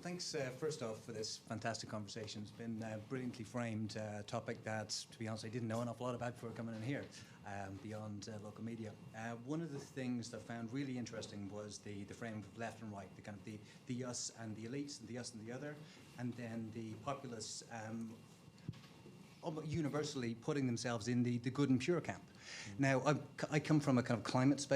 thanks first off for this fantastic conversation. It's been a brilliantly framed topic that, to be honest, I didn't know an awful lot about before coming in here, beyond local media. One of the things that I found really interesting was the framing of left and right, the kind of the us and the elites, and the us and the other, and then the populists almost universally putting themselves in the good and pure camp. Now, I come from a kind of climate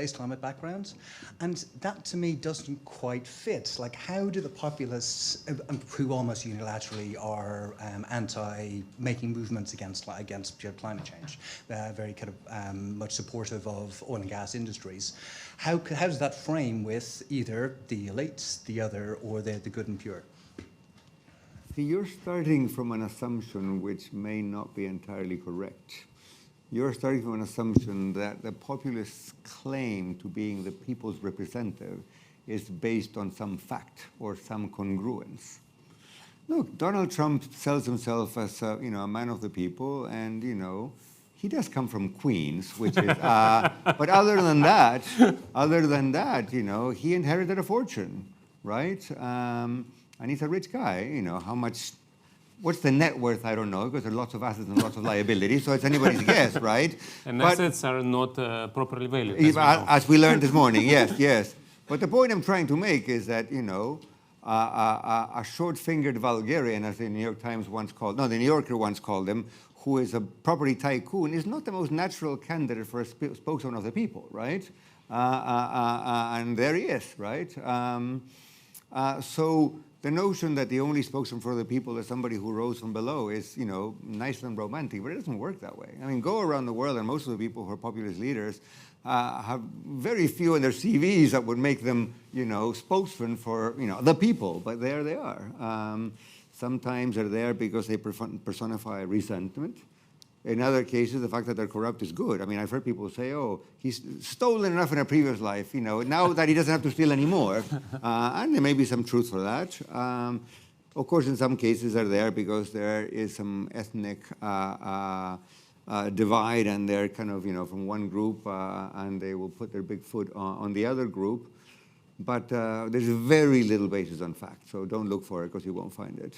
background, and that to me doesn't quite fit. Like, how do the populists, who almost unilaterally are anti-making movements against climate change, very kind of much supportive of oil and gas industries, how does that frame with either the elites, the other, or the good and pure? See, you're starting from an assumption which may not be entirely correct. You're starting from an assumption that the populists' claim to being the people's representative is based on some fact or some congruence. Look, Donald Trump sells himself as a man of the people, and he does come from Queens, which is. But other than that, he inherited a fortune, right? And he's a rich guy. How much? What's the net worth? I don't know, because there are lots of assets and lots of liabilities, so it's anybody's guess, right? And assets are not properly valued. As we learned this morning, yes. But the point I'm trying to make is that, a short-fingered vulgarian, as the New Yorker once called him, who is a property tycoon, is not the most natural candidate for a spokesman of the people, right? And there he is, right? So the notion that the only spokesman for the people is somebody who rose from below is, nice and romantic, but it doesn't work that way. I mean, go around the world, and most of the people who are populist leaders have very few in their CVs that would make them, spokesmen for, the people, but there they are. Sometimes they're there because they personify resentment. In other cases, the fact that they're corrupt is good. I mean, I've heard people say, oh, he's stolen enough in a previous life, now that he doesn't have to steal anymore. And there may be some truth for that. Of course, in some cases, they're there because there is some ethnic divide, and they're kind of, from one group, and they will put their big foot on the other group. But there's very little basis on fact, so don't look for it because you won't find it.